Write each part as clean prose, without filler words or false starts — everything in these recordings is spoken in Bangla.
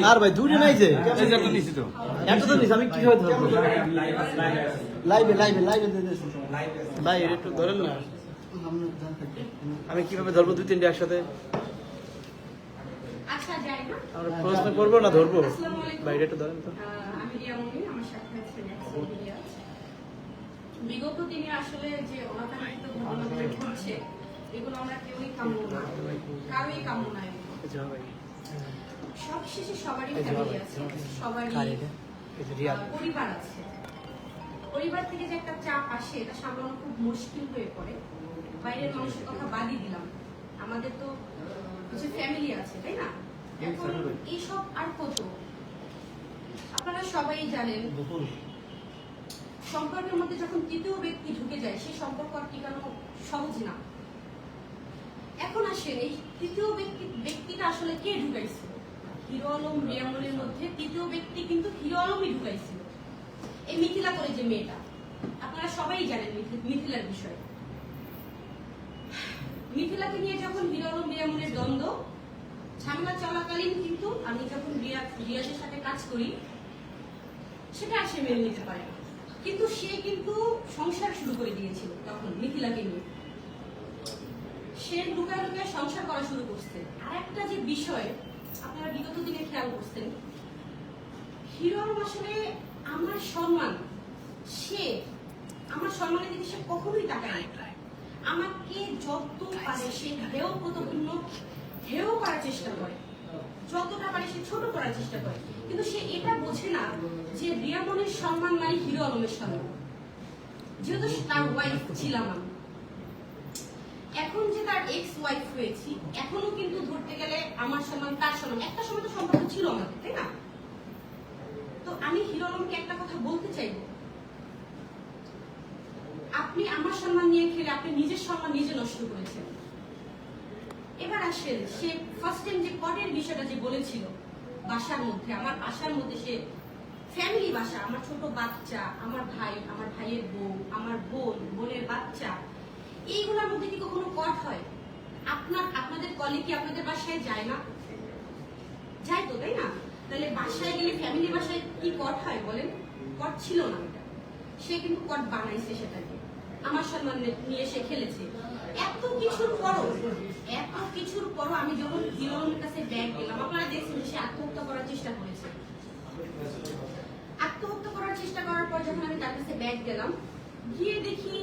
আর ভাই দুটো নাই যে একটা তো নিস আমি কি হয় ধরবো লাইভে লাইভে লাইভে ভাই একটু ধরেন না আমি কিভাবে ধরবো দুই তিনটে একসাথে আমরা প্রশ্ন করবো না ধরবো বাইরে একটু ধরেন তো বিগত দিনে আসলে যে অনাকাঙ্ক্ষিত ঘটনাগুলো ঘটছে এগুলো আমরা কেউই কাম্য না, কারোই কাম্য নাই। সব শেষে সবারই ফ্যামিলি আছে, সবারই পরিবার আছে। পরিবার থেকে যে একটা চাপ আসে এটা সামলানো খুব মুশকিল হয়ে পড়ে। বাইরের মানুষের কথা বাদই দিলাম, আমাদের তো হচ্ছে ফ্যামিলি আছে, তাই না? এখন এইসব আর কত আপনারা সবাই জানেন, সম্পর্কের মধ্যে যখন তৃতীয় ব্যক্তি ঢুকে যায় সেই সম্পর্ক আর টিকানো সহজ না। এখন আসেন এই তৃতীয় ব্যক্তিটা আসলে কে ঢুকাইছিল? হিরো আলম রিয়ামনের মধ্যে তৃতীয় ব্যক্তি কিন্তু হিরো আলমই ঢুকাইছিল। এই মিথিলা করে যে মেয়েটা, আপনারা সবাই জানেন মিথিলার বিষয়। মিথিলাকে নিয়ে যখন হিরো আলম রিয়ামনের দ্বন্দ্ব ঝামেলা চলাকালীন কিন্তু আমি যখন রিয়াজের সাথে কাজ করি সেটা আর সে মেনে নিতে পারে না, কিন্তু সে কিন্তু সংসার শুরু করে দিয়েছিল তখন মিথিলাকে নিয়ে। সে লুকায় লুকায় সংসার করা শুরু করছে। আর একটা যে বিষয় আপনারা বিগত দিনে খেয়াল করছেন, হিরো আলম আসলে আমার সম্মান, সে আমার সম্মানের দিকে সে কখনোই তাকায় না। আমাকে যত পারে সে হেয় প্রতিপূর্ণ হেয় করার চেষ্টা করে, যতটা পারে সে ছোট করার চেষ্টা করে, কিন্তু সে এটা বোঝে না যে রিয়ামনের সম্মান মানে হিরো আলমের সম্মান। যেহেতু তার ওয়াইফ ছিলাম আমি, এখন যে তার এক্স ওয়াইফ হয়েছি, এখনো কিন্তু ধরতে গেলে আমার সম্মান তার সম্মান, একটা সময় তো সম্পর্ক ছিল আমাদের, তাই না? তো আমি হিরো আলমকে একটা কথা বলতে চাইব, আপনি আমার সম্মান নিয়ে খেলে আপনি নিজের সম্মান নিজে নষ্ট করেছেন। এবার আসেন, সে ফার্স্ট টাইম যে কটের বিষয়টা যে বলেছিল বাসার মধ্যে, আমার বাসার মধ্যে সে ফ্যামিলি বাসা, আমার ছোট বাচ্চা, আমার ভাই, আমার ভাইয়ের বউ, আমার বোনের বাচ্চা, এইগুলোর মধ্যে কি কখনো কট হয়? আপনাদের কলিগ কি আপনাদের বাসায় যায় না? যায় তো, তাই না? তাহলে বাসায় গেলে ফ্যামিলি বাসায় কি কট হয় বলেন? কট ছিল না, সে কিন্তু কট বানাইছে, সেটাকে আমার সম্মান নিয়ে সে খেলেছে। এত কিছুর পরও আমি যখন হিরো আলমের কাছে ব্যাগ গেলাম, আপনারা দেখছেন সে আত্মহত্যা করার চেষ্টা করেছে। আত্মহত্যা করার চেষ্টা করার পর যখন আমি তার কাছে ব্যাগ গেলাম, গিয়ে দেখি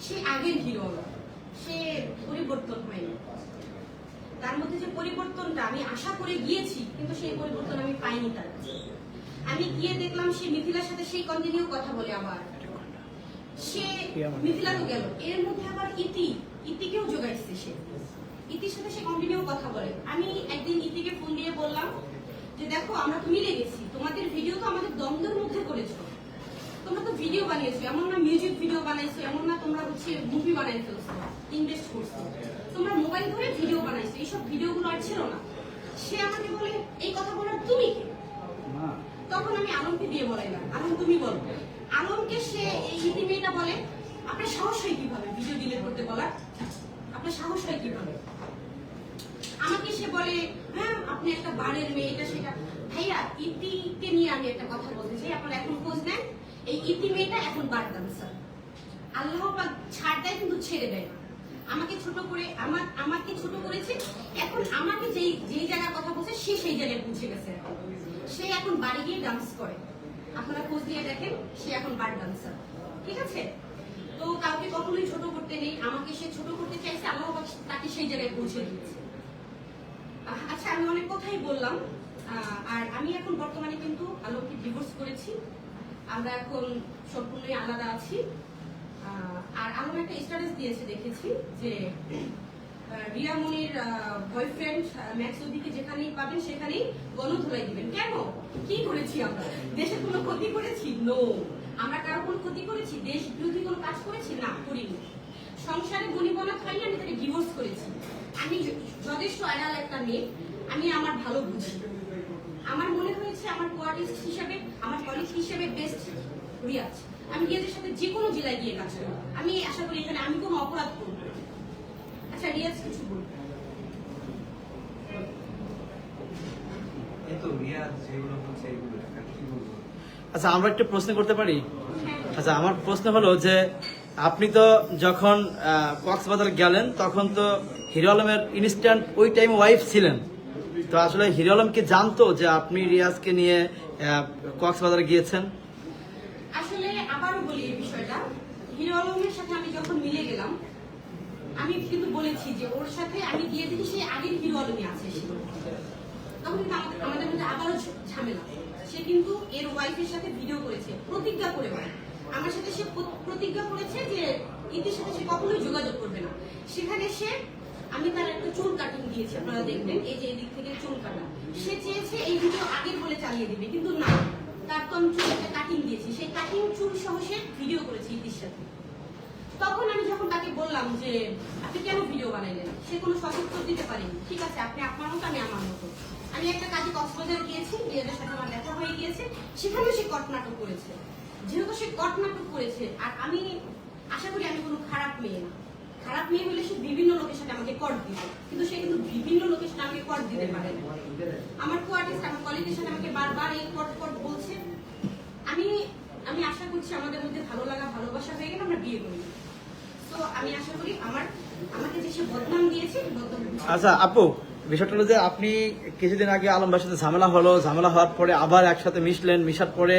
সে আগের হিরো আলম, সে পরিবর্তন হয়নি। তার মধ্যে যে পরিবর্তনটা আমি আশা করে গিয়েছি, কিন্তু সেই পরিবর্তন আমি পাইনি তার কাছে। আমি গিয়ে দেখলাম সে মিথিলার সাথে সেই কন্টিনিউ কথা বলে, আবার সে মিথিলা তো গেল, এর মধ্যে আবার ইতিকেও যোগাইছে, সে ইতির সাথে সে কন্টিনিউ কথা বলে। আমি একদিন ইতিকে ফোন দিয়ে বললাম যে দেখো, আমরা তো মিলে গেছি, তোমাদের ভিডিও তো আমাদের দ্বন্দ্বের মধ্যে করেছো, তোমরা তো ভিডিও বানিয়েছো, এমন না মিউজিক ভিডিও বানাইছো, এমন না তোমরা হচ্ছে মুভি বানাই ফেলছো, ইনভেস্ট করছো, তোমরা মোবাইল ধরে ভিডিও বানাইছো, এইসব ভিডিওগুলো আর ছিল না। সে আমাকে বলে এই কথা বলার তুমি কে? তখন আমি আলমকে দিয়ে বলাইলাম, আলম তুমি বলো। আলমকে সে এই ইতি মেয়েটা বলে, আপনার সাহস হয় কিভাবে ভিডিও ডিলিট করতে বলার? আপনার সাহস হয় কিভাবে? আমাকে সে বলে, হ্যাঁ আপনি একটা বারের মেয়ে, এটা সেটা। ভাইয়া, ইতিকে নিয়ে আমি একটা কথা বলতে চাই, আপনারা এখন খোঁজ নেন, এই ইতি মেয়েটা এখন বার ডান্সার। আল্লাহ পাক ছাড় দেয় কিন্তু ছেড়ে দেয় না। আমাকে ছোট করেছে, এখন আমাকে যেই জায়গায় কথা বলছে সে সেই জায়গায় পৌঁছে গেছে। সে এখন বাড়ি গিয়ে ডান্স করে, আপনারা খোঁজ নিয়ে দেখেন, সে এখন বার ডান্সার, ঠিক আছে? তো কাউকে কখনোই ছোট করতে নেই, আমাকে সে ছোট করতে চাইছে, আল্লাহ পাক তাকে সেই জায়গায় পৌঁছে দিয়েছে। আচ্ছা, আমি অনেক কথাই বললাম। আর আমি এখন বর্তমানে কিন্তু আলমকে ডিভোর্স করেছি, আমরা এখন সম্পূর্ণই আলাদা আছি। আর আলম একটা স্ট্যাটাস দিয়েছে, দেখেছি যে রিয়ামনির বয়ফ্রেন্ড ম্যাক্সুদিকে যেখানেই পাবেন সেখানেই গণধোলাই দিবেন। কেন? কি করেছি আমরা? দেশের কোনো ক্ষতি করেছি? নো। আমরা কারো কোনো ক্ষতি করেছি? দেশ বিরোধী কোনো কাজ করেছি? না, করিনি। সংসারে গণিবনা খাইয়ে আমি তাকে ডিভোর্স করেছি। আমি যথেষ্ট আড়াল একটা মেয়ে, আমি আমার ভালো বুঝি। আমার মনে হয়েছে আমার কলিগ হিসেবে বেস্ট রিয়াজ। আমি রিয়াজের সাথে যে কোনো জেলায় গিয়ে কাজ করবো। আমি আশা করি এখানে আমি কোনো অপরাধ করবো না। আচ্ছা রিয়াজ কিছু বলবো? আচ্ছা আমরা একটা প্রশ্ন করতে পারি? আচ্ছা আমার প্রশ্ন হলো যে আপনি তো যখন কক্সবাজার গেলেন তখন তো হিরো আলমের ইনস্ট্যান্ট ওই টাইম ওয়াইফ ছিলেন, তো আসলে হিরো আলম কি জানতো যে আপনি রিয়াজকে নিয়ে কক্সবাজারে গিয়েছেন? আসলে আবারও বলি এই বিষয়টা, হিরো আলমের সাথে আমি যখন মিলে গেলাম আমি কিন্তু বলেছি যে ওর সাথে আমি গিয়ে দেখি সেই আগের হিরো আলমই আছে। তখন কিন্তু আমাদের মধ্যে আবারও ঝামেলা। সে কিন্তু এর ওয়াইফের সাথে ভিডিও করেছে, প্রতিজ্ঞা করে আমার সাথে সে প্রতিজ্ঞা করেছে যে ইতির সাথে সে কখনোই যোগাযোগ করবে না। সেখানে সে আমি তার একটা চুল কাটিং দিয়েছি, আপনারা দেখবেন এই যে এদিক থেকে চুল কাটা। সে চেয়েছে এই ভিডিও আগের বলে চালিয়ে দিবে, কিন্তু না, তার তো আমি চুল একটা কাটিং দিয়েছি, সেই কাটিং চুল সহ সে ভিডিও করেছে ইতির সাথে। তখন আমি যখন তাকে বললাম যে আপনি কেন ভিডিও বানাইলেন, সে কোনো সদুত্তর দিতে পারেনি। ঠিক আছে, আপনি আপনার মতো আমি আমার মতো। আমি একটা কাজে কক্সবাজার গিয়েছি, মেয়েদের সাথে আমার দেখা হয়ে গিয়েছে, সেখানেও সে কট নাটক করেছে। যেহেতু সে কট নাটক করেছে, আর আমি আশা করি আমি কোনো খারাপ মেয়ে না। খারাপ মেয়ে হলে সে বিভিন্ন লোকের সাথে আমাকে কট দিত, কিন্তু সে কিন্তু বিভিন্ন লোকের সাথে আমাকে কট দিতে পারে না। আমার কোয়ার্টিস্ট আমার কলিগের সাথে আমাকে বারবার এই কট কট বলছে। আমি আশা করছি আমাদের মধ্যে ভালো লাগা ভালোবাসা হয়ে গেলে আমরা বিয়ে করি। তো আমি আশা করি আমাকে যে সে বদনাম দিয়েছে। আচ্ছা আপু, বিষয়টা হলো যে আপনি কিছুদিন আগে আলম ভাইয়ের সাথে ঝামেলা হলো, ঝামেলা হওয়ার পরে আবার একসাথে মিশলেন, মিশার পরে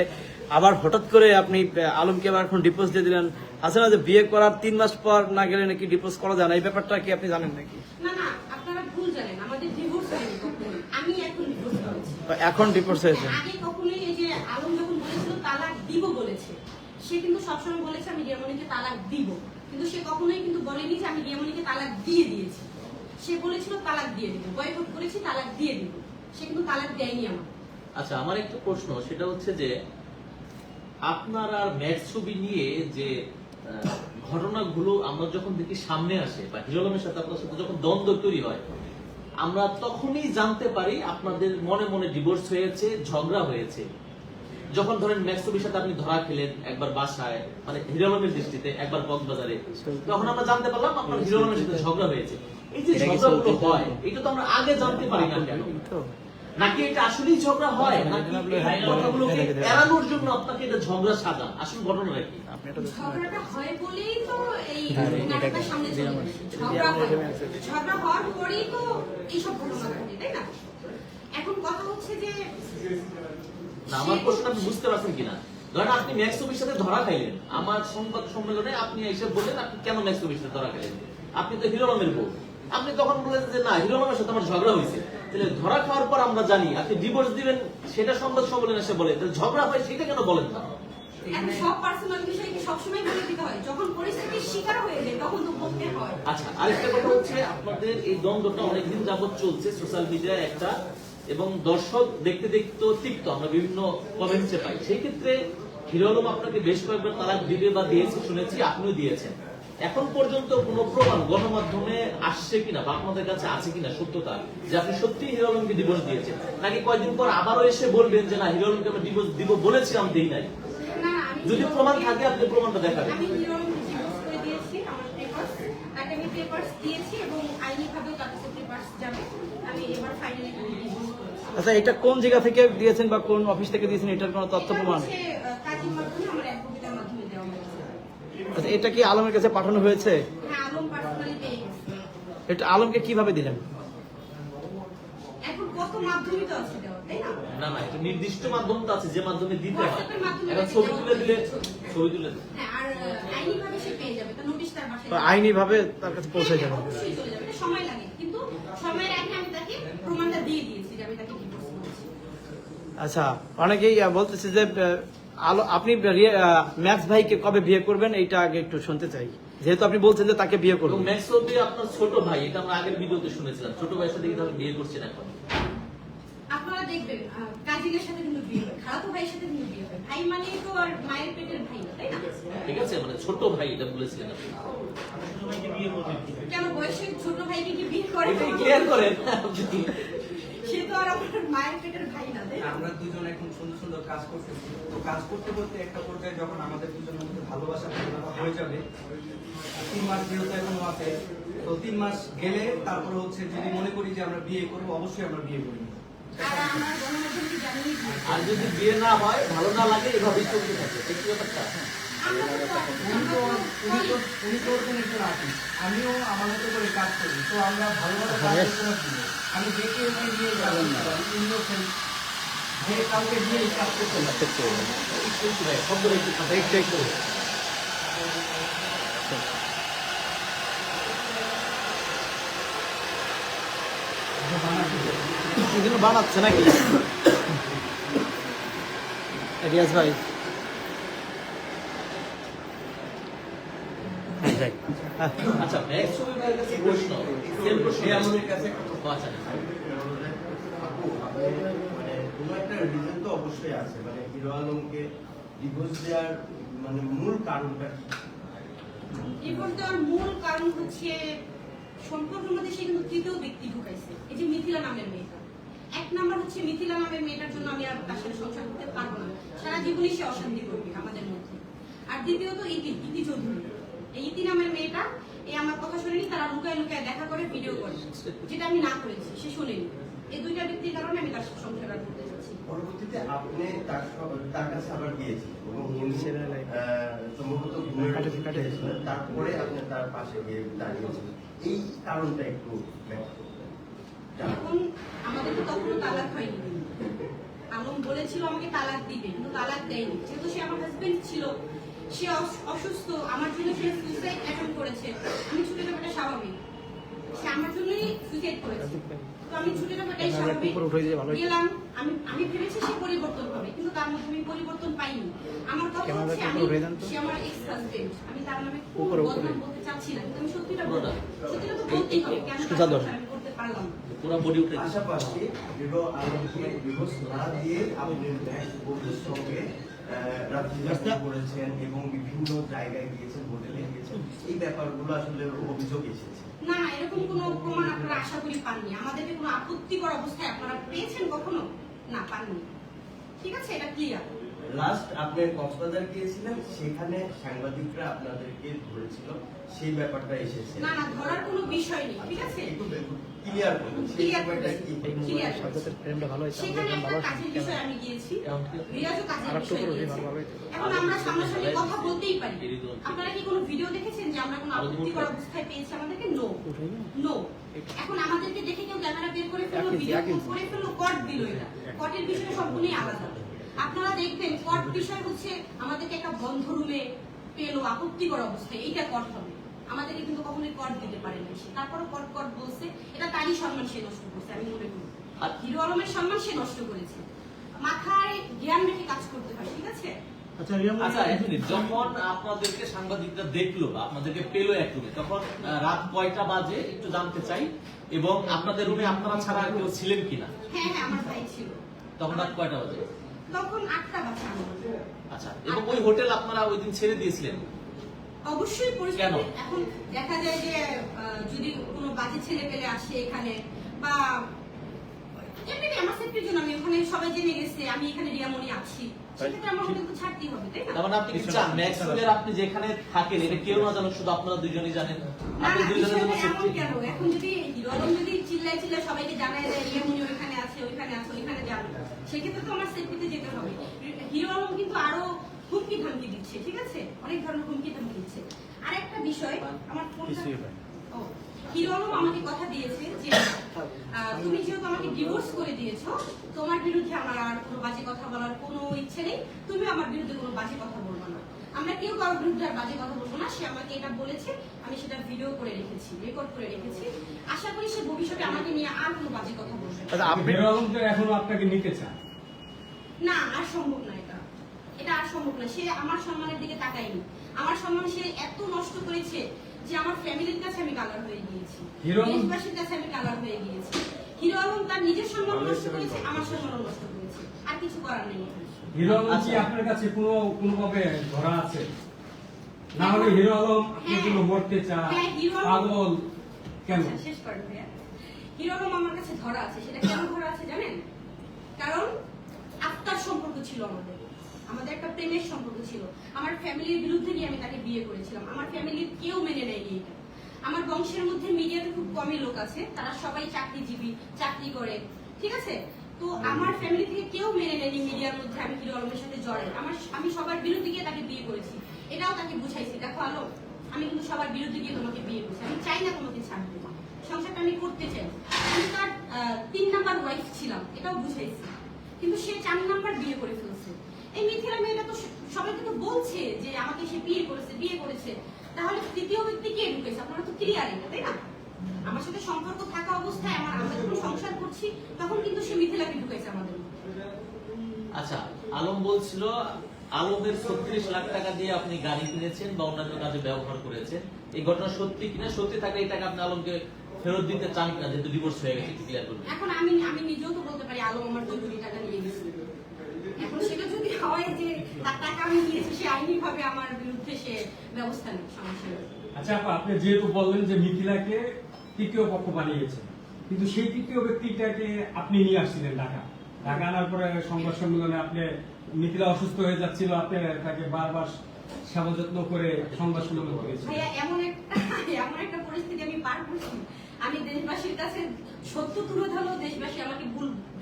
আবার হঠাৎ করে আপনি আলমকে আবার এখন ডিভোর্স দিয়ে দিলেন। আছে না যে বিয়ে করার 3 মাস পর না গেলে নাকি ডিভোর্স করা যায় না, এই ব্যাপারটা কি আপনি জানেন নাকি? না না, আপনারা ভুল জানেন, আমাদের ডিভোর্স হয়নি কখনোই। আমি এখন ডিভোর্স করেছি। এখন ডিভোর্স হয়েছে? আগে কখনোই এই যে আলম যখন বলেছিল তালাক দিব বলেছে, সে কিন্তু সবসময় বলেছে আমি রিয়ামণিকে তালাক দিব, কিন্তু সে কখনোই কিন্তু বলেনি যে আমি রিয়ামণিকে তালাক দিয়ে দিয়েছি। সে বলেছিল তালাক দিয়ে দিব, বয়কট করেছি, তালাক দিয়ে দিব। সে কিন্তু তালাক দেয়নি আমার। আচ্ছা আমার একটা প্রশ্ন, সেটা হচ্ছে যে আপনার আর ম্যাচ ছবি নিয়ে যে ঘটনাগুলো আমরা যখন দেখি সামনে আসে বা হিরো আলমের সাথে আপনার সাথে যখন দ্বন্দ্ব তৈরি হয়, আমরা তখনই জানতে পারি আপনাদের মনে মনে ডিভোর্স হয়েছে, ঝগড়া হয়েছে। যখন ধরেন ম্যাচ ছবির সাথে আপনি ধরা খেলেন একবার বাসায়, মানে হিরো আলমের দৃষ্টিতে, একবার কক্সবাজারে, তখন আমরা জানতে পারলাম আপনার হিরো আলমের সাথে ঝগড়া হয়েছে। এই যে ঝগড়াগুলো হয়, এটা তো আমরা আগে জানতে পারি না কেন? নাকি এটা আসলেই ঝগড়া হয়, নাকি এই কথাগুলোকে এড়ানোর জন্য আপনাকে এটা ঝগড়া সাজা? আসল ঘটনাটা কি? ঝগড়াটা হয় বলেই তো এই নাটকটা সামনে চলে আসে। ঝগড়া হওয়ার পরেই তো এইসব ঘটনা ঘটে, তাই না? এখন কথা হচ্ছে যে না, আমার প্রশ্ন আপনি বুঝতে পারছেন কিনা। ধরেন আপনি ম্যাক্স ছবির সাথে ধরা খাইলেন, আমার সংবাদ সম্মেলনে আপনি এসে বললেন আপনি কেন ম্যাক্স ছবির সাথে ধরা খাইলেন, আপনি তো হিরো আলমের বউ। আপনি তখন বললেন যে না, হিরো আলমের সাথে আমার ঝগড়া হয়েছে। তাহলে ধরা খাওয়ার পর আমরা জানি আপনি ডিভোর্স দিবেন, সেটা সংবাদ সম্মেলনে এসে বলেন, ঝগড়া হয় সেটা কেন বলেন না? এখন সব পার্সোনাল বিষয় কি সবসময় বলে দিতে হয়? যখন পরিস্থিতির শিকার হয়ে যায় তখন তো বলতে হয়। আচ্ছা আরেকটা কথা হচ্ছে, আপনাদের এই দ্বন্দ্বটা অনেকদিন যাবত চলছে সোশ্যাল মিডিয়ায় একটা, এবং দর্শক দেখতে দেখতে তিক্ত, আমরা বিভিন্ন কমেন্টসে পাই। সেই ক্ষেত্রে হিরো আলম আপনাকে বেশ কয়েকবার তালাক দিবে বা দিয়েছে শুনেছি, আপনিও দিয়েছেন। এখন পর্যন্ত কোনো প্রমাণ গণমাধ্যমে আসছে কিনা বা আপনাদের কাছে আছে কিনা সত্যতা যে আপনি সত্যি হিরো আলমকে ডিভোর্স দিয়েছেন? নাকি কয়েকদিন পর আবারও এসে বলবেন যে না, হিরো আলমকে আমি ডিভোর্স দিব বলেছিলাম, দেই নাই? যদি প্রমাণ থাকে আপনি প্রমাণটা দেখাবেন। আমি হিরো আলমকে ডিভোর্স করে দিয়েছি, আমার পেপারস, তাকে আমি পেপারস দিয়েছি এবং আইনিভাবেও তার কাছে পেপারস যাবে। আমি এবার ফাইনালি ডিভোর্স করেছি। আচ্ছা এটা কোন জায়গা থেকে দিয়েছেন বা কোন অফিস থেকে দিয়েছেন, এটার কোনো তথ্য প্রমাণ? কাজের মাধ্যমে, আমার অ্যাডভোকেটের মাধ্যমে দেওয়া হয়েছে। আচ্ছা এটা কি আলমের কাছে পাঠানো হয়েছে? হ্যাঁ, আলম পার্সোনালি পেয়ে গেছে। এটা আলমকে কিভাবে দিলেন? এখন কত মাধ্যমই তো আছে দেওয়া, তাই না? না না, একটা নির্দিষ্ট মাধ্যম তো আছে যে মাধ্যমে দিতে হয়। হোয়াটসঅ্যাপের মাধ্যমে এখন ছবি তুলে দিলে, ছবি তুলে দিলে হ্যাঁ, আর আইনিভাবে সে পেয়ে যাবে, তার নোটিশ তার বাসায় আইনি ভাবে তার কাছে পৌঁছে যাবে? অবশ্যই চলে যাবে, এটা সময় লাগে, কিন্তু সময়ের আগে আমি তাকে প্রমাণটা দিয়ে দিয়েছি যে আমি তাকে ডিভোর্স করেছি। আচ্ছা অনেকেই বলতেছে যে আপনি ম্যাক্স ভাইকে কবে বিয়ে করবেন, এইটা আগে একটু শুনতে চাই, যেহেতু আপনি বলছেন যে তাকে বিয়ে এবং করবেন। ম্যাক্স অব্দি আপনার ছোট ভাই, এটা আমরা আগের ভিডিওতে শুনেছিলাম, ছোট ভাইয়ের সাথে কিন্তু আপনি বিয়ে করছেন এখন। আপনারা দেখবেন কাজিনের সাথে কিন্তু বিয়ে হয়, খালাতো ভাইয়ের সাথে কিন্তু বিয়ে হয়। ভাই মানে তো আর মায়ের পেটের ভাই না, তাই না? ঠিক আছে, মানে ছোট ভাই এটা বলেছিলেন আপনি। কেন বয়সে ছোট ভাইকে কি বিয়ে করে? এটাই ক্লিয়ার করেন। সে তো আর আমার মায়ের পেটের ভাই না, তাই আমরা দুজন এখন সুন্দর সুন্দর কাজ করতেছি। তো কাজ করতে করতে একটা পর্যায়ে যখন আমাদের দুজনের মধ্যে ভালোবাসা হয়ে যাবে, 3 মাস যেহেতু এখনো আছে, তো 3 মাস গেলে তারপরে হচ্ছে যদি মনে করি যে আমরা বিয়ে করবো, অবশ্যই আমরা বিয়ে করি। আর আমার গণমাধ্যমকে জানিয়ে দিয়েছি। আর যদি বিয়ে না হয়, ভালো না লাগে, এভাবেই চলতে থাকে, ঠিক ব্যাপারটা? উনি তো ওরকম একজন আর্টিস্ট, আমিও আমার মতো করে কাজ করি। তো আমরা ভালোভাবে কাজ করতে পারি। আমি দেখে ওকে নিয়ে যাবো না, উনিও যে কাউকে দিয়ে কাজ করতে এগুলো বানাচ্ছে নাকি রিয়াজ ভাই? আচ্ছা, ম্যাক্স ছবি ভাইয়ের কাছে প্রশ্ন, সেম প্রশ্ন আমাদের কাছে আচ্ছা, আপু, আপনি মানে কোনো একটা রিজন তো অবশ্যই আছে, মানে হিরো আলমকে ডিভোর্স দেওয়ার মানে মূল কারণটা কি? ডিভোর্স দেওয়ার মূল কারণ হচ্ছে সম্পর্কের মধ্যে সে কিন্তু তৃতীয় ব্যক্তি ঢুকাইছে। এই যে মিথিলা নামের মেয়েটা, 1 নাম্বার হচ্ছে মিথিলা নামের মেয়েটার জন্য আমি আর তার সাথে সংসার করতে পারবো না, সারা জীবনই সে অশান্তি করবে আমাদের মধ্যে। আর দ্বিতীয়ত ইতি চৌধুরী, এই ইতি নামের মেয়েটা আমার কথা শুনেনি, তারা লুকায় লুকায় দেখা করে ভিডিও করে, যেটা আমি না করেছি, সে শুনেনি। এই 2টা ব্যক্তির কারণে আমি তার সাথে সংসার আর করতে চাচ্ছি। পরবর্তীতে আপনি তার কাছে আবার গিয়েছিলেন এবং উনি সম্ভবত ঘুমের ছিলেন, তারপরে আপনি তার পাশে গিয়ে দাঁড়িয়েছিলেন, এই কারণটা একটু ব্যাখ্যা করবেন। এখন আমাদের তো তখনও তালাক হয়নি। আলম বলেছিল আমাকে তালাক দিবে, কিন্তু তালাক দেয়নি। যেহেতু সে আমার হাজবেন্ড ছিল, সে অসুস্থ, আমার জন্য সে সুইসাইড অ্যাটেম্প করেছে। আমি ছুটে যাওয়াটা স্বাভাবিক, সে আমার জন্যই সুইসাইড করেছে। তো আমি ছুটে যাওয়াটাই স্বাভাবিক গেলাম। আমি ভেবেছি সে পরিবর্তন হবে, কিন্তু তার মধ্যে আমি পরিবর্তন পাইনি। আমার কথা হচ্ছে সে আমার এক্স হাজবেন্ড, আমি তার নামে খুব বদনাম বলতে চাচ্ছি না, কিন্তু আমি সত্যিটা বলবো। সত্যিটা তো বলতেই হবে, কেন আমি করতে পারলাম না। পুরো বডি উঠে পাশাপাশি হিরো আলমকে ডিভোর্স না দিয়ে আপনি ম্যাক্স বন্ধুর সঙ্গে রাত্রিযাপন করেছেন এবং বিভিন্ন জায়গায় গিয়েছেন, হোটেলে গিয়েছেন, এই ব্যাপারগুলো আসলে অভিযোগ এসেছে। না, এরকম কোনো প্রমাণ আপনারা আশা করি পাননি। আমাদেরকে কোনো আপত্তিকর অবস্থায় আপনারা পেয়েছেন কখনো? না, পাননি। ঠিক আছে, এটা ক্লিয়ার। লাস্ট আপনি কক্সবাজার গিয়েছিলেন, সেখানে সাংবাদিকরা আপনাদেরকে ধরেছিল, সেই ব্যাপারটা এসেছে। না, ধরার কোনো বিষয় নেই। ঠিক আছে, একটু ক্লিয়ার করুন সেই ব্যাপারটা কি? ক্লিয়ার। প্রেমটা ভালো হয়েছে, সেখানে একটা কাজের বিষয় আমি গিয়েছি, রিয়াজও কাজের বিষয় গিয়েছি। এখন আমরা সামনাসামনি কথা বলতেই পারি। আপনারা কি কোনো ভিডিও দেখেছেন যে আমরা কোনো আপত্তিকর অবস্থায় পেয়েছি আমাদেরকে? নো। এখন আমাদেরকে দেখে কেউ ক্যামেরা বের করে ফেললো, ভিডিও করে ফেললো, কট দিল। এটা কটের বিষয় সম্পূর্ণই আলাদা। আপনারা দেখবেন কট বিষয় হচ্ছে আমাদেরকে একটা বন্ধ রুমে পেলো আপত্তিকর অবস্থায়, এইটা কট হবে। আমাদেরকে কিন্তু কখনোই কট দিতে পারে না সে, তারপরও কট বলছে। এটা তারই সম্মান সে নষ্ট করছে, আমি মনে করি। আর হিরো আলমের সম্মান সে নষ্ট করেছে। মাথায় জ্ঞান রেখে কাজ করতে হয়, ঠিক আছে? আচ্ছা, এক মিনিট, যখন আপনাদেরকে সাংবাদিকরা দেখলো, আপনাদেরকে পেলো এক রুমে, তখন রাত কয়টা বাজে একটু জানতে চাই, এবং আপনাদের রুমে আপনারা ছাড়া আর কেউ ছিলেন কিনা? হ্যাঁ, আমার ভাই ছিল। তখন রাত কয়টা বাজে? তখন 8টা বাজে। আচ্ছা, এবং ওই হোটেল আপনারা ওই দিন ছেড়ে দিয়েছিলেন? অবশ্যই পরিস্থিতি এখন দেখা যায় যে যদি কোনো বাজে ছেলে পেলে আসে এখানে, বা এমনি আমার সেফটির জন্য আমি ওখানে সবাই জেনে গেছে আমি এখানে রিয়ামণি আছি, সেক্ষেত্রে আমার হোটেল তো ছাড়তেই হবে, তাই না? তার মানে আপনি কি চান ম্যাক্সওয়েলের আপনি যেখানে থাকেন এটা কেউ না জানুক, শুধু আপনারা দুজনেই জানেন? না, আপনি দুজনের জন্য বিষয়টা এমন সেফটি? কেন? এখন যদি হিরো আলম যদি চিল্লায় সবাইকে জানায় দেয় রিয়ামণি ওইখানে আছে, ওইখানে যাবে, সেক্ষেত্রে তো আমার সেফটিতে যেতে হবে। হিরো আলম কিন্তু আরো হুমকি ধামকি দিচ্ছে, ঠিক আছে? অনেক ধরনের হুমকি ধামকি দিচ্ছে। আর একটা বিষয়, আমার ফোনটা হিরো আলম আমাকে কথা দিয়েছে যে তুমি যেহেতু আমাকে ডিভোর্স করে দিয়েছো, তোমার বিরুদ্ধে আমার আর কোনো বাজে কথা বলার কোনো ইচ্ছে নেই, তুমি আমার বিরুদ্ধে কোনো বাজে কথা বলবো না, আমরা কেউ কারোর বিরুদ্ধে আর বাজে কথা বলবো না। সে আমাকে এটা বলেছে, আমি সেটা ভিডিও করে রেখেছি, রেকর্ড করে রেখেছি। আশা করি সে ভবিষ্যতে আমাকে নিয়ে আর কোনো বাজে কথা বলবে না। এখনো আপনাকে নিতে চান? না, আর সম্ভব না। এটা আর সম্ভব না। সে আমার সম্মানের দিকে তাকায়নি। আমার সম্মান সে এত নষ্ট করেছে যে আমার ফ্যামিলির কাছে আমি কালার হয়ে গিয়েছি, দেশবাসীর কাছে আমি কালার হয়ে গিয়েছি। হিরো আলম তার নিজের সম্মান নষ্ট করেছে, আমার সম্মান নষ্ট করেছে, আর কিছু করার নেই। হিরো আলম কি আপনার কাছে কোনোভাবে ধরা আছে? না হলে হিরো আলম আপনার জন্য মরতে চায়, পাগল কেন? শেষ করেন ভাইয়া। হিরো আলম আমার কাছে ধরা আছে। সেটা কেন ধরা আছে জানেন? কারণ আত্মার সম্পর্ক ছিল আমাদের একটা প্রেমের সম্পর্ক ছিল। আমার ফ্যামিলির বিরুদ্ধে গিয়ে আমি তাকে বিয়ে করেছিলাম, আমার ফ্যামিলির কেউ মেনে নেয়নি এটা। আমার বংশের মধ্যে মিডিয়াতে খুব কমই লোক আছে, তারা সবাই চাকরিজীবী, চাকরি করে, ঠিক আছে। তো আমার ফ্যামিলি থেকে কেউ মেনে নেয়নি মিডিয়ার মধ্যে আমি হিরো আলমের সাথে জড়াই। আমি সবার বিরুদ্ধে গিয়ে তাকে বিয়ে করেছি, এটাও তাকে বুঝাইছি, দেখো আলো আমি কিন্তু সবার বিরুদ্ধে গিয়ে তোমাকে বিয়ে করছি, আমি চাই না তোমাকে ছাড়তে, সংসারটা আমি করতে চাই। আমি তার 3 নাম্বার ওয়াইফ ছিলাম, এটাও বুঝাইছি, কিন্তু সে 4 নাম্বার বিয়ে করে ফেলছে। এই মিথিলা মেয়েটা তো সবাইকে তো বলছে যে আমাকে সে বিয়ে করেছে, তাহলে তৃতীয় ব্যক্তি কে ঢুকেছে? আপনারা তো ক্লিয়ার এটা, তাই না? আমার সাথে সম্পর্ক থাকা অবস্থায় আমরা যখন সংসার করছি তখন কিন্তু সে মিথিলাকে ঢুকেছে আমাদের। আচ্ছা, আলম বলছিল আলমের 36 লাখ টাকা দিয়ে আপনি গাড়ি কিনেছেন বা অন্যান্য কাজে ব্যবহার করেছেন, এই ঘটনা সত্যি কিনা? সত্যি থাকলে এই টাকা আপনি আলমকে ফেরত দিতে চান কিনা, যেহেতু ডিভোর্স হয়ে গেছে? ক্লিয়ার করবেন। এখন আমি নিজেও তো বলতে পারি আলম আমার 2 কোটি টাকা নিয়ে গেছে। এখন সেটা যদি হয় যে তার টাকা আমি নিয়েছি, সে আইনি ভাবে আমার বিরুদ্ধে সে ব্যবস্থা নেবে, সমস্যা নেই। আচ্ছা আপা, আপনি যেহেতু বললেন যে মিথিলাকে তৃতীয় পক্ষ বানিয়েছে, কিন্তু সেই তৃতীয় ব্যক্তিটাকে আপনি নিয়ে আসছিলেন ঢাকা আনার পরে সংবাদ সম্মেলনে আপনি মিথিলা অসুস্থ হয়ে যাচ্ছিল, আপনি তাকে বারবার সেবা যত্ন করে সংবাদ সম্মেলন করেছেন। ভাইয়া এমন একটা পরিস্থিতি আমি পার করছি, আমি দেশবাসীর কাছে সত্য তুলে ধরলেও দেশবাসী আমাকে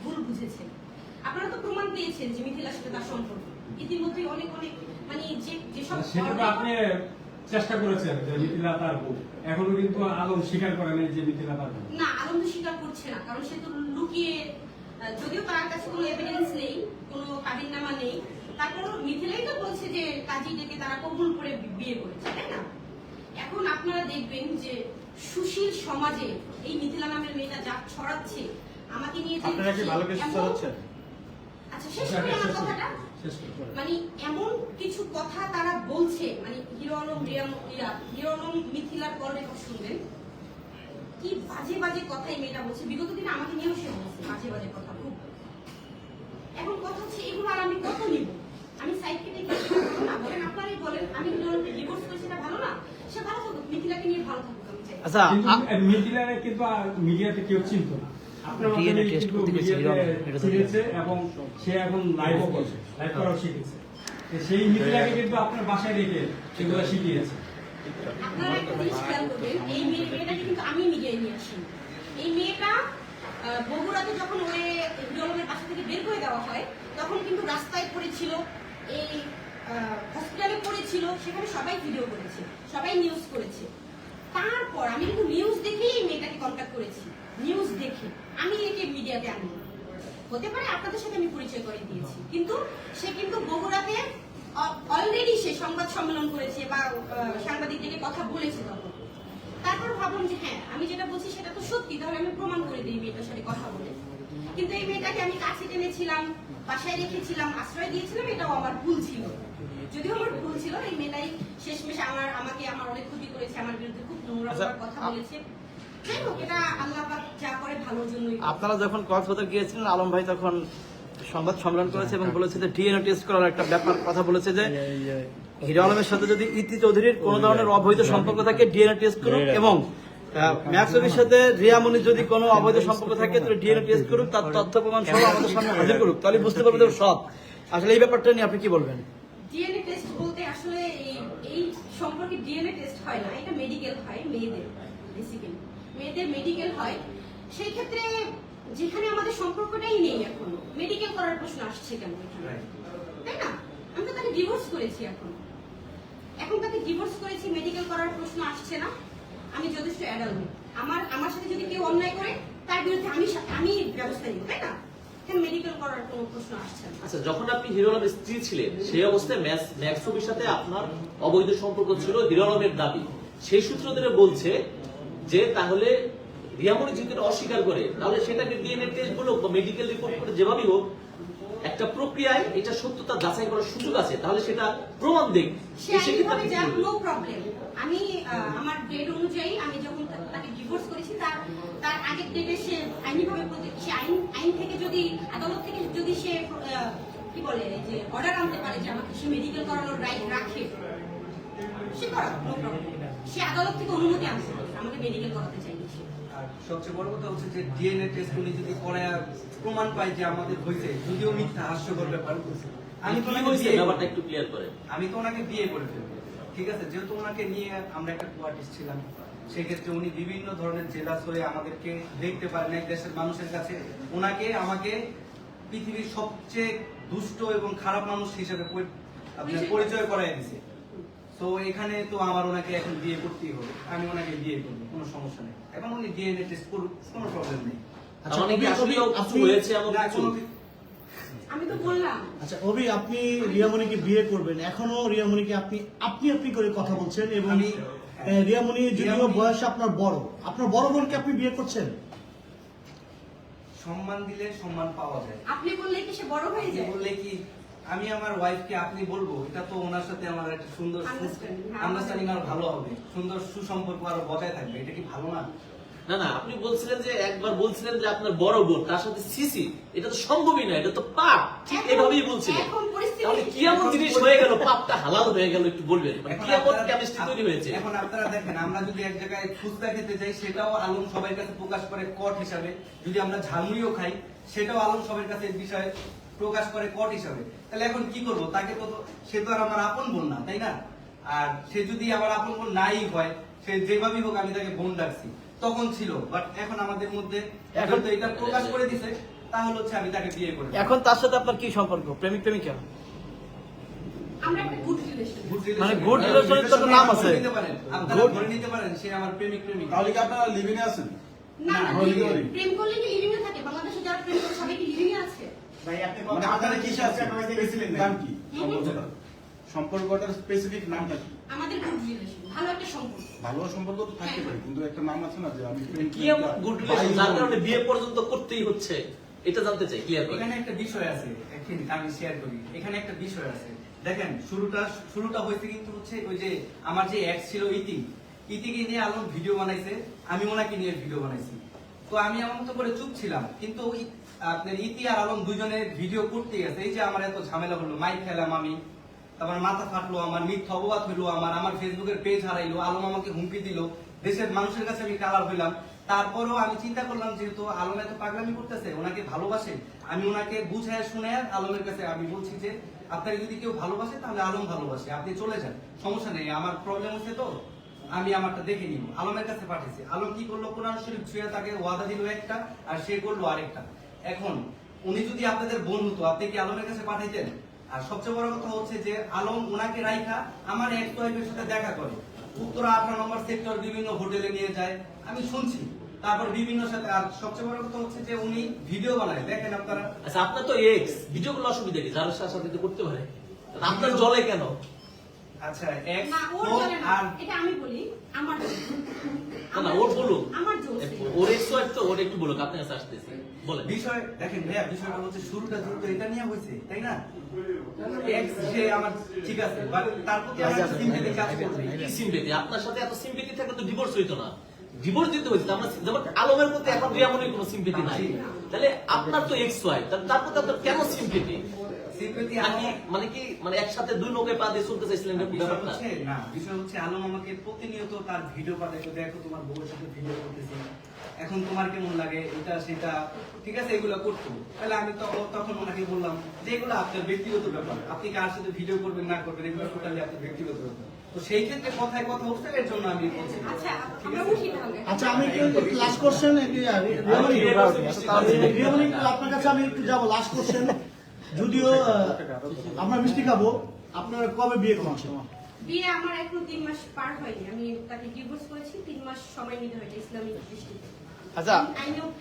ভুল বুঝেছে। আপনারা তো প্রমাণ পেয়েছেন যে মিথিলার সাথে তার সম্পর্ক ইতিমধ্যে অনেক মানে যেসব সেটা তো আপনি চেষ্টা করেছেন যে মিথিলা তার বউ, এখনো কিন্তু আলম স্বীকার করে নাই যে মিথিলা তার বউ। না, আলম তো স্বীকার করছে না, কারণ সে তো লুকিয়ে, যদিও তার কাছে কোনো এভিডেন্স নেই, কোনো কাবিননামা নেই, তারপর মিথিলাই তো বলছে যে কাজী ডেকে তারা কবুল করে বিয়ে করেছে, তাই না? এখন আপনারা দেখবেন যে সুশীল সমাজে এই মিথিলা নামের মেয়েটা যা ছড়াচ্ছে, আমাকে নিয়ে যে আপনারা কি ভালো কিছু ছড়াচ্ছেন? আচ্ছা, শেষ করি আমার কথাটা। মানে এমন কিছু কথা তারা বলছে, মানে হিরো আলম মিথিলার কল রেকর্ড শুনবেন, কি বাজে বাজে কথাই মেয়েটা বলছে। বিগত দিনে আমাকে নিয়েও সে বলছে বাজে বাজে কথা খুব। এখন কথা হচ্ছে এগুলো আর আমি কত নিব? আমি সাইডকে দেখে ভালো না বলেন, আপনারাই বলেন। আমি হিরো আলমকে ডিভোর্স করেছি, এটা ভালো না? সে ভালো থাকুক, মিথিলাকে নিয়ে ভালো থাকুক, আমি চাই। আচ্ছা, কিন্তু মিথিলারে কিন্তু মিডিয়াতে কেউ চিনত না, আপনার DNA টেস্ট করতে গেছে চিনেছে এবং সে এখন লাইভও করছে, লাইভ করাও শিখেছে। সেই মিথিলাকে কিন্তু আপনার বাসায় রেখে সেগুলো শিখিয়েছে। আপনারা একটা জিনিস খেয়াল করবেন, এই মেয়েটাকে কিন্তু আমি মিডিয়ায় নিয়ে আসি। এই মেয়েটা বগুড়াতে যখন ওই হিরো আলমের বাসা থেকে বের করে দেওয়া হয়, তখন কিন্তু রাস্তায় পড়েছিল, এই হসপিটালে পড়েছিল, সেখানে সবাই ভিডিও করেছে, সবাই নিউজ করেছে। তারপর আমি কিন্তু নিউজ দেখেই এই মেয়েটাকে কন্ট্যাক্ট করেছি, নিউজ দেখে আমি একে মিডিয়াতে আনি। হতে পারে আপনাদের সাথে আমি পরিচয় করে দিয়েছি, কিন্তু সে কিন্তু বগুড়াতে অলরেডি সে সংবাদ সম্মেলন করেছে বা সাংবাদিকদেরকে কথা বলেছে তখন। তারপর ভাবলাম যে হ্যাঁ, আমি যেটা বলছি সেটা তো সত্যি, তাহলে আমি প্রমাণ করে দিই মেয়েটার সাথে কথা বলে। কিন্তু এই মেয়েটাকে আমি কাছে টেনেছিলাম, বাসায় রেখেছিলাম, আশ্রয় দিয়েছিলাম, এটাও আমার ভুল ছিল। যদিও আমার ভুল ছিল, এই মেয়েটাই শেষমেশ আমাকে অনেক ক্ষতি করেছে, আমার বিরুদ্ধে খুব নোংরা কথা বলেছে। যাই হোক, এটা আল্লাহ পাক যা করে ভালোর জন্যই। আপনারা যখন কক্সবাজার গিয়েছিলেন, আলম ভাই তখন সংবাদ সম্মেলন করেছে এবং বলেছে যে ডিএনএ টেস্ট করার একটা ব্যাপার কথা বলেছে যে হিরো আলমের সাথে যদি ইতি চৌধুরীর কোন ধরনের অবৈধ সম্পর্ক থাকে ডিএনএ টেস্ট করুক, এবং ম্যাক্সওয়েলের সাথে রিয়ামনির যদি কোনো অবৈধ সম্পর্ক থাকে তাহলে ডিএনএ টেস্ট করুক, তার তথ্য প্রমাণ সহ আমাদের সামনে হাজির করুক, তাহলে বুঝতে পারবো যে সব। আসলে এই ব্যাপারটা নিয়ে আপনি কি বলবেন? ডিএনএ টেস্ট বলতে আসলে এই সম্পর্কে ডিএনএ টেস্ট হয় না, এটা মেডিকেল হয়, মেয়েদের বেসিক্যালি মেয়েদের মেডিকেল হয়। সেই ক্ষেত্রে যেখানে আমাদের সম্পর্কটাই নেই, এখনো মেডিকেল করার প্রশ্ন আসছে কেন এখানে, তাই না? আমি তো তাকে ডিভোর্স করেছি, এখন তাকে ডিভোর্স করেছি, মেডিকেল করার প্রশ্ন আসছে না। আমি যথেষ্ট অ্যাডাল্ট, আমার সাথে যদি কেউ অন্যায় করে তার বিরুদ্ধে আমি ব্যবস্থা নিব, তাই না? মেডিকেল করার কোনো প্রশ্ন আসছে না। আচ্ছা, যখন আপনি হিরো আলমের স্ত্রী ছিলেন সেই অবস্থায় ম্যাক্স ছবির সাথে আপনার অবৈধ সম্পর্ক ছিল, হিরো আলমের দাবি। সেই সূত্র ধরে বলছে যে তাহলে রিয়ামনি যদি অস্বীকার করে, তাহলে সেটাকে ডিএনএ টেস্ট বলুক বা মেডিকেল রিপোর্ট করে, যেভাবেই হোক একটা প্রক্রিয়ায় এটা সত্যতা যাচাই করার সুযোগ আছে, তাহলে সেটা প্রমাণ দেখ। সেক্ষেত্রে যা নো প্রবলেম, আমি আমার ডেট অনুযায়ী আমি যখন তাকে ডিভোর্স করেছি তার আগের ডেটে সে আইনিভাবে সে আইন থেকে যদি আদালত থেকে যদি সে কি বলে যে অর্ডার আনতে পারে যে আমাকে সে মেডিকেল করানোর রাইট রাখে, সে করা নো প্রবলেম। সে আদালত থেকে অনুমতি আনতে পারে আমাকে মেডিকেল করাতে চাইনি সে। আর সবচেয়ে বড় কথা হচ্ছে যে ডিএনএ টেস্ট উনি যদি করে প্রমাণ পায় যে আমাদের হয়েছে, যদিও মিথ্যা হাস্যকর ব্যাপার, আমি তো কি ওনাকে হয়েছে বিয়ে ব্যাপারটা একটু ক্লিয়ার করেন। আমি তো ওনাকে বিয়ে করে ফেলবো, ঠিক আছে? যেহেতু ওনাকে নিয়ে আমরা একটা কোয়ার্টিস্ট ছিলাম, সেক্ষেত্রে উনি বিভিন্ন ধরনের জেলাস হয়ে আমাদেরকে দেখতে পারেন এক দেশের মানুষের কাছে ওনাকে আমাকে পৃথিবীর সবচেয়ে দুষ্ট এবং খারাপ মানুষ হিসেবে আপনার পরিচয় করাই দিছে। তো এখানে তো আমার ওনাকে এখন বিয়ে করতেই হবে, আমি ওনাকে বিয়ে করবো, কোনো সমস্যা নেই। এখন উনি ডিএনএ টেস্ট করুক, কোনো প্রবলেম নেই। আচ্ছা, মানে কি অভি, আসলেও কিছু আপনি- হয়েছে এমন না, কিছু? কোনো- আমি তো বললাম আচ্ছা অভি, আপনি রিয়ামণিকে বিয়ে করবেন, এখনো রিয়ামণিকে আপনি করে কথা বলছেন এবং আমি- রিয়ামণি যদিও রিয়ামণি- বয়স আপনার বড় বোনকে আপনি বিয়ে করছেন। সম্মান দিলে সম্মান পাওয়া যায়। আপনি বললে কি সে বড় হয়ে আপনি যায়? বললে কি আমি আমার ওয়াইফকে আপনি বলবো, এটা তো ওনার সাথে আমার একটা সুন্দর Understanding, হ্যাঁ। আন্ডারস্ট্যান্ডিং আরো ভালো হবে, সুন্দর সুসম্পর্ক আরো বজায় থাকবে। এটা কি ভালো না? না না, আপনি বলছিলেন যে একবার বলছিলেন যে আপনার বড় বোন তার সাথে সিসি, এটা তো সম্ভবই না, এটা তো পাপ। ঠিক এখন- এভাবেই বলছিলেন। এখন পরিস্থিতি- তাহলে কি এমন জিনিস হয়ে গেল, পাপটা হালাল হয়ে গেল, একটু বলবেন মানে এখন কি এমন আপনারা- কেমিস্ট্রি তৈরি হয়েছে? এখন আপনারা দেখেন, আমরা যদি এক জায়গায় ফুচকা খেতে যাই, সেটাও আলম সবার কাছে প্রকাশ করে কট হিসাবে। যদি আমরা ঝালমুড়িও খাই, সেটাও আলম সবার কাছে বিষয় প্রকাশ করে কট হিসাবে। তাহলে এখন কি করব? তাকে তো, সে তো আর আমার আপন বোন না, তাই না? আর সে যদি আমার আপন বোন নাই হয়, সে যেভাবেই হোক আমি তাকে বোন ডাকছি, তখন ছিল। বাট এখন আমাদের মধ্যে এখন তো এটা প্রকাশ করে দিছে, তাহলে হচ্ছে আমি তাকে বিয়ে করব। এখন তার সাথে আপনার কি সম্পর্ক, প্রেমিক প্রেমিকা? আমরা একটা গুড রিলেশন। মানে good relation এর তো একটা নাম আছে। আপনারা ধরে নিতে পারেন সে আমার প্রেমিক প্রেমিক। তাহলে কি আপনারা লিভিং এ আছেন? না না, প্রেম করলে কি লিভিং এ থাকে? বাংলাদেশে যারা প্রেম করে সবাই কি লিভিং এ আছে? মানে আপনারা কি স্পেসিফিক নাম কি সম্পর্কটা? সম্পর্কটার স্পেসিফিক নামটা কি? আমাদের গুড রিলেশন, ভালো একটা সম্পর্ক। ভালো সম্পর্ক তো থাকতে পারে, কিন্তু একটা নাম আছে না যে আমি প্রেম কি এমন গুড রিলেশন যার কারণে বিয়ে পর্যন্ত করতেই হচ্ছে, এটা জানতে চাই, ক্লিয়ার করেন। এখানে একটা বিষয় আছে, একদিন আমি শেয়ার করি। এখানে একটা বিষয় আছে, দেখেন শুরুটা হয়েছে কিন্তু হচ্ছে ওই যে আমার যে এক্স ছিল ইতিকে নিয়ে আলম ভিডিও বানাইছে, আমি ওনাকে নিয়ে ভিডিও বানাইছি। তো আমি আমার মতো করে চুপ ছিলাম, কিন্তু আপনার ইতি আর আলম দুজনে ভিডিও করতে গেছে। এই যে আমার এত ঝামেলা হলো, মাইক খেলাম আমি, তারপর মাথা ফাটলো আমার, মিথ্যা অপবাদ হইলো আমার ফেসবুকের পেজ হারাইলো, আলম আমাকে হুমকি দিল, দেশের মানুষের কাছে আমি কালার হইলাম। তারপরও আমি চিন্তা করলাম, যেহেতু আলম এত পাগলামি করতেছে, ওনাকে ভালোবাসে, আমি ওনাকে বুঝায় শুনে আলমের কাছে আমি বলছি যে আপনাকে যদি কেউ ভালোবাসে তাহলে আলম ভালোবাসে, আপনি চলে যান, সমস্যা নেই, আমার প্রবলেম হচ্ছে তো আমি আমারটা দেখে নিব। আলমের কাছে পাঠিয়েছি। আলম কি করলো, কোরআন শরীফ ছুঁয়ে তাকে ওয়াদা দিল একটা, আর সে করলো আরেকটা। এখন উনি যদি আপনাদের বোন হতো, আপনি কি আলমের কাছে পাঠাইতেন? আর সবচেয়ে বড় কথা হচ্ছে যে আলম ওনাকে রাইখা আমার এক্স ওয়াইফের সাথে দেখা করে, উত্তরা 18 নম্বর সেক্টর বিভিন্ন হোটেলে নিয়ে যায়, আমি শুনছি। তারপর বিভিন্ন সাথে, আর সবচেয়ে বড় কথা হচ্ছে যে উনি ভিডিও বানায়, দেখেন আপনারা। আচ্ছা, আপনার তো এক্স, ভিডিওগুলো অসুবিধা কি? যার সাথে তো করতে পারে, আপনার জলে কেন? আচ্ছা, এক্স না ওর চলে না, আর এটা আমি বলি, আমার জন্য। না না, ওর বলুক, আমার জন্য। ওর এক্স ওয়াইফ তো, ওর একটু বলুক, আপনার কাছে আসতেছি, বলেন। বিষয় দেখেন ভাইয়া, বিষয়টা হচ্ছে শুরুটা যেহেতু এটা নিয়ে হয়েছে, তাই না? এক্স সে আমার ঠিক আছে, বাট তার প্রতি আমার সিম্পথি কাজ করবে। কি সিম্পেথি? আপনার সাথে এত সিম্পেথি থাকলে তো ডিভোর্স হইতো না। ডিভোর্স দিতে হয়েছে, আমরা যেমন আলমের প্রতি এখন রিয়ামনির কোনো সিম্পেথি নাই, তাহলে আপনার তো এক্স ওয়াইফ, তার প্রতি আপনার কেন সিম্পেথি? সিম্পথি মানে একসাথে দুই নৌকে পা দিয়ে চলতে চাইছিলেন ব্যাপারটা? বিষয় হচ্ছে আলম আমাকে প্রতিনিয়ত তার ভিডিও পাঠাইতো, দেখো তোমার বউয়ের সাথে ভিডিও করতেছি, এখন তোমার কেমন লাগে, এটা সেটা, ঠিক আছে, এগুলো করতো। তাহলে আমি তখন ওনাকে বললাম যে এগুলো আপনার ব্যক্তিগত ব্যাপার, আপনি কার সাথে ভিডিও করবেন না করবেন এগুলো টোটালি আপনার ব্যক্তিগত ব্যাপার। তো সেই ক্ষেত্রে কথায় কথা উঠছে, এর জন্য আমি বলছি। আচ্ছা, ঠিক আমরা আছে? উঠি তাহলে। আচ্ছা, আমি লাস্ট কোশ্চেন রিয়ামণি, আপনার কাছে আমি একটু যাবো লাস্ট কোশ্চেন। যদিও আমরা মিষ্টি খাবো, আপনার কবে বিয়ে করছেন? বিয়ে আমার এখনো 3 মাস পার হয়নি, আমি তাকে ডিভোর্স করেছি। 3 মাস সময় নিতে হয় ইসলামিক দৃষ্টিতে। আচ্ছা,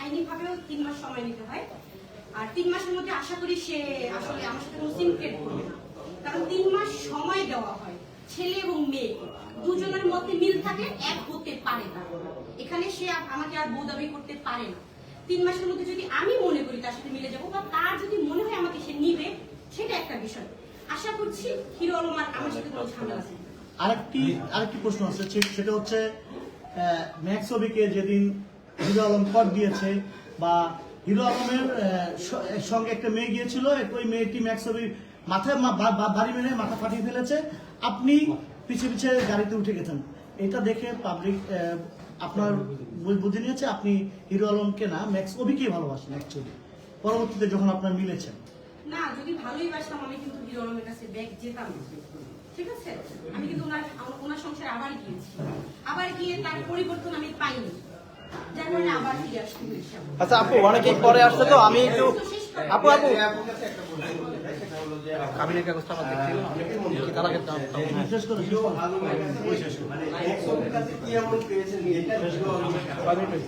আইনি ভাবেও 3 মাস সময় নিতে হয়। আর 3 মাসের মধ্যে আশা করি সে আসলে আমার সাথে কোনো সিনক্রেট করবে না, কারণ 3 মাস সময় দেওয়া হয় ছেলে এবং মেয়ে দুজনের মধ্যে মিল থাকে, এক হতে পারে না। এখানে সে আমাকে আর বউ দাবি করতে পারে না। 3 মাসের মধ্যে যদি আমি মনে করি তার সাথে মিলে যাবো, বা তার যদি মনে হয় আমাকে সে নিবে, সেটা একটা বিষয়। আশা করছি হিরো আলম আর আমার সাথে কোনো ঝামেলা আছে। আরেকটি প্রশ্ন আছে, সেটা হচ্ছে ম্যাক্স ছবিকে যেদিন হিরো আলম কট দিয়েছে, বা হিরো আলমের সঙ্গে একটা মেয়ে গিয়েছিল, ওই মেয়েটি ম্যাক্স ছবির মাথায় বাড়ি মেরে মাথা ফাটিয়ে ফেলেছে, আপনি পিছে পিছে গাড়িতে উঠে গেছেন। এটা দেখে পাবলিক আপনার বুদ্ধি নিয়েছে আপনি হিরো আলমকে না ম্যাক্স অভিকেই ভালোবাসেন অ্যাকচুয়ালি পরবর্তীতে যখন আপনার মিলেছেন। না, যদি ভালোই বাসতাম আমি কিন্তু হিরো আলমের কাছে ব্যাগ যেতাম না। ঠিক আছে, আমি কিন্তু ওনার সংসারে আবার গিয়েছি, আবার গিয়ে তার পরিবর্তন আমি পাইনি, যার কারণে আবার ফিরে আসতে হয়েছে আমার। আচ্ছা আপু অনেকেই পরে আসছে তো আমি একটু আপু আপু কাবিনের কাগজটা আমার দেখতে দিন কি তারা কেটে শেষ করে হিরো আলমের মানে ম্যাক্সের কাছে কি এমন পেয়েছেন যেটা হিরো আলমের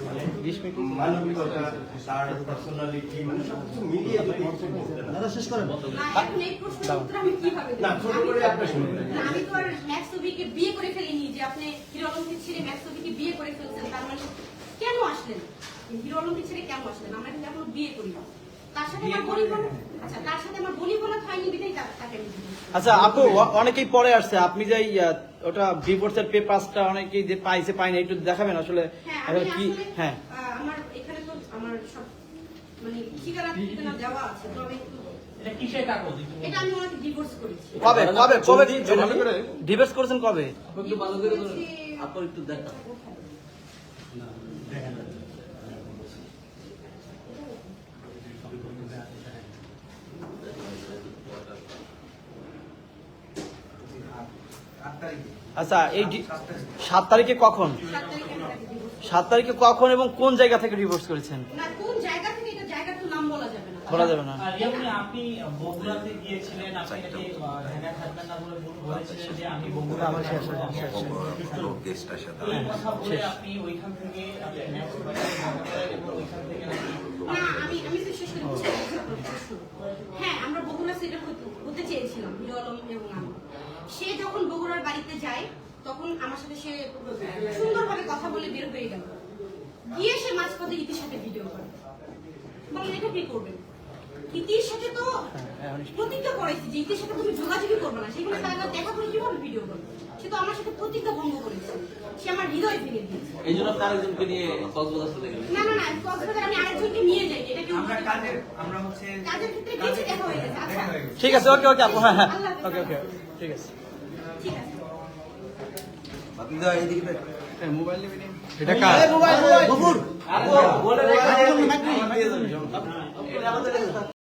20 মিনিট মানবিকতা, তার পার্সোনালিটি মানে সবকিছু মিলিয়ে যদি কিছু বলতেন। দাদা শেষ করেন। না, এখন এই প্রশ্নের উত্তর আমি কিভাবে দেব? না, ছোট করে আপনি শুনুন। না, আমি তো আর ম্যাক্স ছবিকে বিয়ে করে ফেলিনি যে আপনি হিরো আলমকে ছেড়ে ম্যাক্স ছবিকে বিয়ে করে ফেলছেন, তার মানে কেন আসলেন? হিরো আলমকে ছেড়ে কেন আসলেন? আমরা কিন্তু এখনো বিয়ে করি না। তার সাথে আমার বনিবনা, আচ্ছা তার সাথে আমার বনিবনা হয়নি বিধাই তাকে আমি divorce করেছি। আচ্ছা আপু অনেকেই পরে আসছে আপনি যে ওটা ডিভোর্সের পেপারসটা অনেকেই যে পাইছে পাইনি একটু দেখাবেন আসলে হ্যাঁ, আমি কি আসলে, হ্যাঁ আমার এখানে তো আমার সব মানে ঠিকানা দেওয়া আছে, তো আমি একটু এটা কিসের কাগজ? এটা আমি ওনাকে ডিভোর্স করেছি। কবে কবে কবে ডিভোর্স করেছেন কবে? আপনি একটু ভালো করে ধরুন। আপনি একটু দেখান। আচ্ছা এই 7 তারিখে কখন 7 তারিখে আমি তাকে divorce 7 তারিখে কখন এবং কোন জায়গা থেকে ডিভোর্স করেছেন না, কোন জায়গা থেকে, এটা জায়গার তো নাম বলা যাবে না। বলা যাবে না। যেমন আপনি বগুড়াতে গিয়েছিলেন, আপনি নাকি ঢাকায় থাকবেন না বলে বলেছিলেন যে আমি বগুড়া আমার শেষ হয়ে যাবে, শেষ। এই কথা বলে আপনি ওইখান থেকে আপনি ম্যাক্স বাজারে ঢাকা করেন এবং ওইখান থেকে নাকি না, আমি তো শেষ করে বুঝতে পেরেছি আপনার প্রশ্ন। হ্যাঁ, আমরা বগুড়া সিটে হতে চেয়েছিলাম হিরো আলম এবং আমি। সে যখন বগুড়ার বাড়িতে যায় তখন আমার সাথে সে সুন্দরভাবে কথা বলে বের হয়ে গেল, গিয়ে সে মাঝপথে ইতির সাথে ভিডিও করে। বলেন এটা কি করবেন? ইতির সাথে তো প্রতিজ্ঞা করেছি যে ইতির সাথে তুমি যোগাযোগই করবে না, সেখানে তারা দেখা করে কিভাবে ভিডিও করবে? সে তো আমার সাথে প্রতিজ্ঞা ভঙ্গ করেছে, সে আমার হৃদয় ভেঙে দিয়েছে। এই জন্য আপনার একজনকে নিয়ে কক্সবাজার চলে গেলেন। না না না, কক্সবাজার আমি আরেকজনকে নিয়ে যাই, এটা কি আমরা হচ্ছে কাজের ক্ষেত্রে গেছি, দেখা হয়ে গেছে। আচ্ছা, দেখা হয়ে গেছে। ঠিক আছে ওকে ওকে আপু হ্যাঁ হ্যাঁ আল্লাহ হাফেজ। ওকে ওকে ঠিক আছে ঠিক আছে। মোবাইল নেবেন এটা কার? মোবাইল মোবাইল বলে